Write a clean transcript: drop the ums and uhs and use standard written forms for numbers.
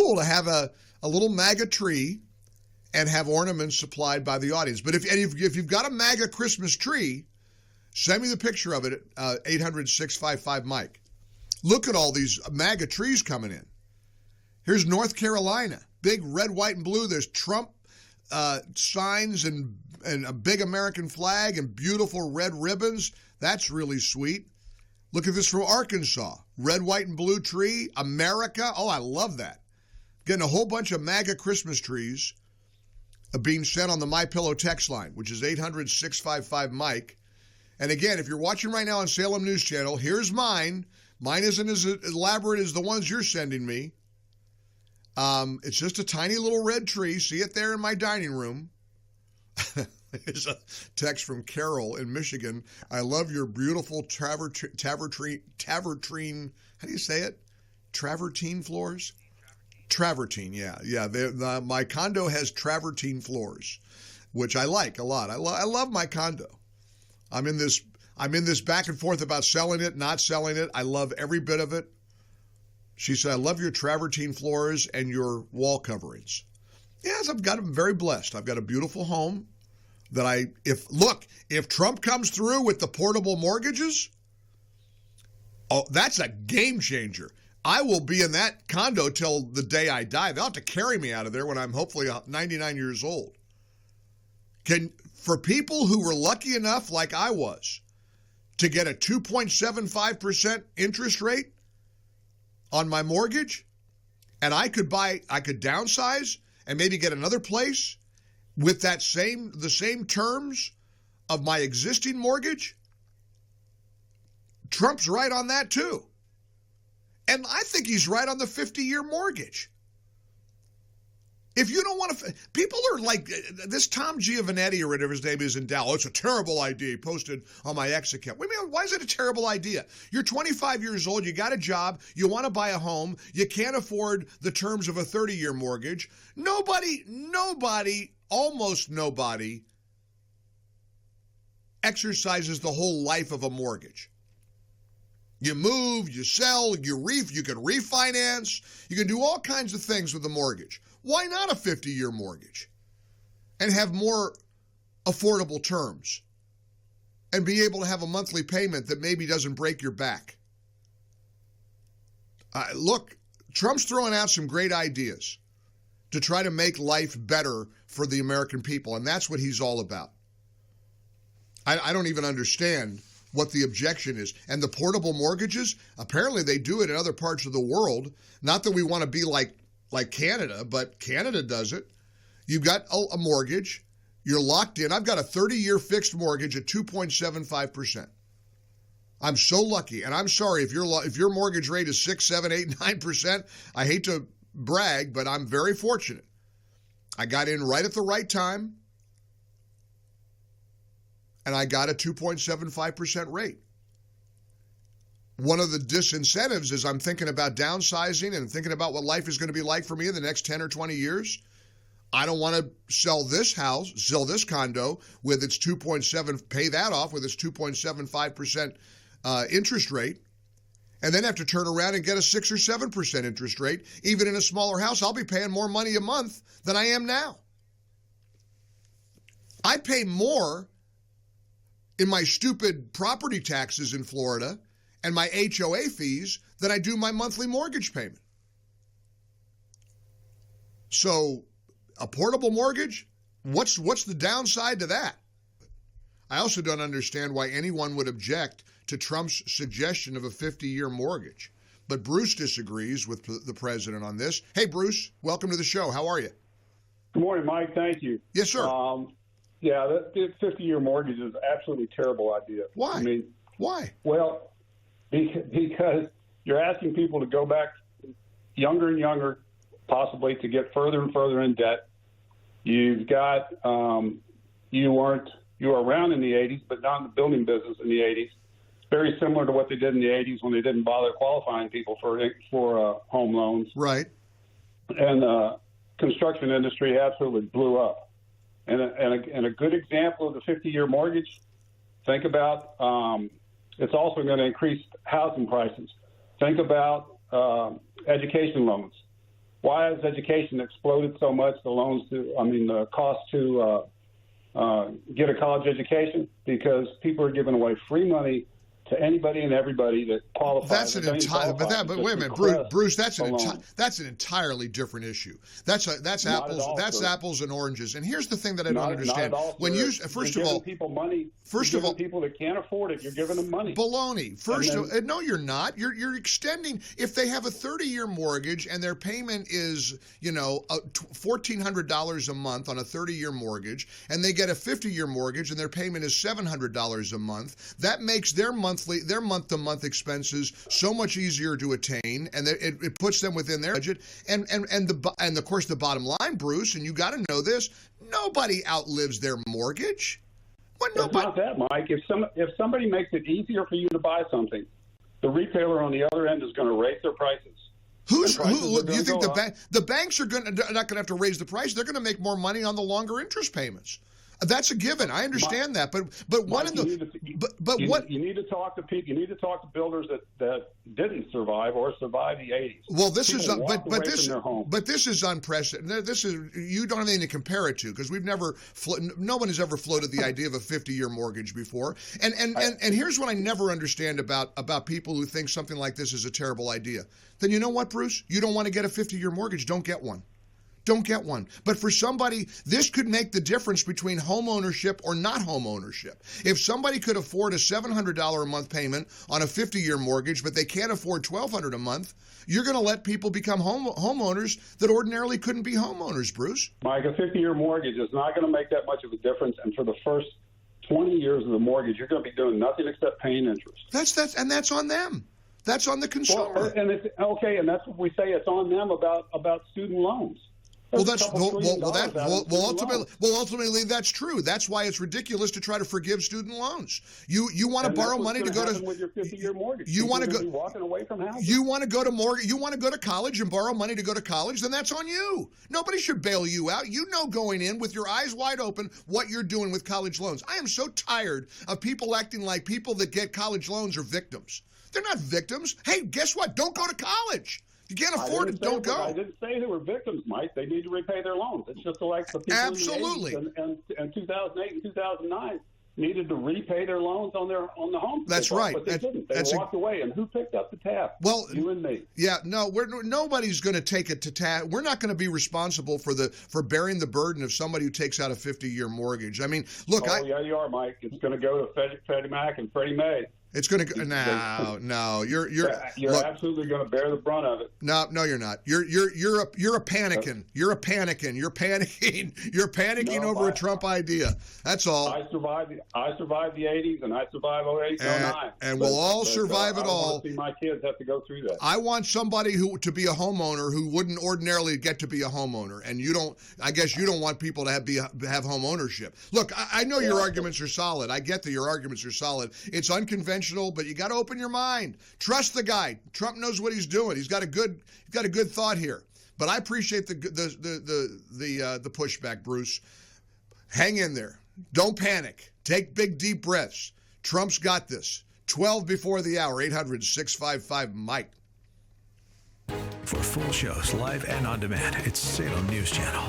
cool to have a little MAGA tree and have ornaments supplied by the audience. But if you've got a MAGA Christmas tree, send me the picture of it at 800-655-MIKE. Look at all these MAGA trees coming in. Here's North Carolina, big red, white, and blue. There's Trump signs and a big American flag and beautiful red ribbons. That's really sweet. Look at this from Arkansas. Red, white, and blue tree. America. Oh, I love that. Getting a whole bunch of MAGA Christmas trees being sent on the MyPillow text line, which is 800-655-MIKE. And again, if you're watching right now on Salem News Channel, here's mine. Mine isn't as elaborate as the ones you're sending me. It's just a tiny little red tree. See it there in my dining room. There's a text from Carol in Michigan. I love your beautiful travertine. How do you say it? Travertine floors? Travertine, yeah. My condo has travertine floors, which I like a lot. I love my condo. I'm in this back and forth about selling it, not selling it. I love every bit of it. She said, I love your travertine floors and your wall coverings. Yes, I'm very blessed. I've got a beautiful home that if Trump comes through with the portable mortgages, oh, that's a game changer. I will be in that condo till the day I die. They'll have to carry me out of there when I'm hopefully 99 years old. For people who were lucky enough, like I was, to get a 2.75% interest rate on my mortgage, and I could downsize and maybe get another place with the same terms of my existing mortgage, Trump's right on that too. And I think he's right on the 50-year mortgage. If you don't want to, people are like, this Tom Giovanetti or whatever his name is in Dallas, it's a terrible idea. He posted on my X account. Wait a minute, why is it a terrible idea? You're 25 years old, you got a job, you want to buy a home, you can't afford the terms of a 30-year mortgage. Almost nobody exercises the whole life of a mortgage. You move, you sell, you can refinance, you can do all kinds of things with a mortgage. Why not a 50-year mortgage and have more affordable terms and be able to have a monthly payment that maybe doesn't break your back? Look, Trump's throwing out some great ideas to try to make life better for the American people, and that's what he's all about. I don't even understand what the objection is. And the portable mortgages, apparently they do it in other parts of the world. Not that we want to be like Canada, but Canada does it. You've got a mortgage. You're locked in. I've got a 30-year fixed mortgage at 2.75%. I'm so lucky. And I'm sorry if your mortgage rate is 6, 7, 8, 9%. I hate to brag, but I'm very fortunate. I got in right at the right time, and I got a 2.75% rate. One of the disincentives is I'm thinking about downsizing and thinking about what life is going to be like for me in the next 10 or 20 years. I don't want to sell this condo with its 2.7, pay that off with its 2.75% interest rate, and then have to turn around and get a 6 or 7% interest rate. Even in a smaller house, I'll be paying more money a month than I am now. I pay more in my stupid property taxes in Florida and my HOA fees than I do my monthly mortgage payment. So a portable mortgage, what's the downside to that? I also don't understand why anyone would object to Trump's suggestion of a 50-year mortgage. But Bruce disagrees with the president on this. Hey, Bruce, welcome to the show. How are you? Good morning, Mike. Thank you. Yes, sir. Yeah, that 50-year mortgage is an absolutely terrible idea. Why? I mean, why? Well, because you're asking people to go back younger and younger, possibly to get further and further in debt. You've got you were around in the 80s, but not in the building business in the 80s. It's very similar to what they did in the 80s when they didn't bother qualifying people for home loans. Right. And the construction industry absolutely blew up. And a good example of the 50-year mortgage, think about it's also going to increase housing prices. Think about education loans. why has education exploded so much? The cost to get a college education, because people are giving away free money to anybody and everybody that qualifies. But wait a minute, Bruce. That's an entirely different issue. That's apples and oranges. And here's the thing that I don't understand. When you first of all, people money. People that can't afford it, you're giving them money. Baloney. No, you're not. You're extending. If they have a 30-year mortgage and their payment is $1,400 a month on a 30-year mortgage, and they get a 50-year mortgage and their payment is $700 a month, that makes their month-to-month expenses so much easier to attain, and it puts them within their budget. And of course the bottom line, Bruce, and you got to know this: nobody outlives their mortgage. It's not that, Mike. If somebody makes it easier for you to buy something, the retailer on the other end is going to raise their prices. Do you think the banks are not going to have to raise the price? They're going to make more money on the longer interest payments. That's a given. I understand that, but Mike, you need to talk to people. You need to talk to builders that didn't survive or survived the 80s. Well, this is unprecedented. You don't have anything to compare it to, because no one has ever floated the idea of a 50-year mortgage before. And here's what I never understand about people who think something like this is a terrible idea. Then you know what, Bruce? You don't want to get a 50-year mortgage. Don't get one. Don't get one. But for somebody, this could make the difference between home ownership or not home ownership. If somebody could afford a $700 a month payment on a 50-year mortgage, but they can't afford $1,200 a month, you're going to let people become homeowners that ordinarily couldn't be homeowners, Bruce. Mike, a 50-year mortgage is not going to make that much of a difference. And for the first 20 years of the mortgage, you're going to be doing nothing except paying interest. That's on them. That's on the consumer. Well, and and that's what we say. It's on them about student loans. Ultimately that's true. That's why it's ridiculous to try to forgive student loans. You want to borrow money to go to with your 50-year mortgage. You want to go walking away from housing. You want to go to mortgage. You want to go to college and borrow money to go to college. Then that's on you. Nobody should bail you out. You know, going in with your eyes wide open what you're doing with college loans. I am so tired of people acting like people that get college loans are victims. They're not victims. Hey, guess what? Don't go to college. You can't afford it, don't go. I didn't say they were victims, Mike. They need to repay their loans. It's just like the people Absolutely. in the 80s and 2008 and 2009 needed to repay their loans on the home. That's right. But they didn't. They walked away. And who picked up the tab? Well, you and me. Yeah, no, nobody's going to take it to task. We're not going to be responsible for bearing the burden of somebody who takes out a 50-year mortgage. I mean, look. Yeah, you are, Mike. It's going to go to Freddie Mac and Freddie Mae. It's going to go. No. You're look, absolutely going to bear the brunt of it. No, you're not. You're a panicking. You're a panicking. You're panicking over a Trump idea. That's all. I survived the 80s, and I survived 08, 09. And we'll all survive it all. I want to see my kids have to go through that. I want somebody to be a homeowner who wouldn't ordinarily get to be a homeowner, and you don't. I guess you don't want people to have home ownership. Look, I know your arguments are solid. I get that your arguments are solid. It's unconventional. But you got to open your mind. Trust the guy. Trump knows what he's doing. He's got a good thought here. But I appreciate the pushback, Bruce. Hang in there. Don't panic. Take big deep breaths. Trump's got this. 12 before the hour. 800-655-MIKE. For full shows, live and on demand, it's Salem News Channel.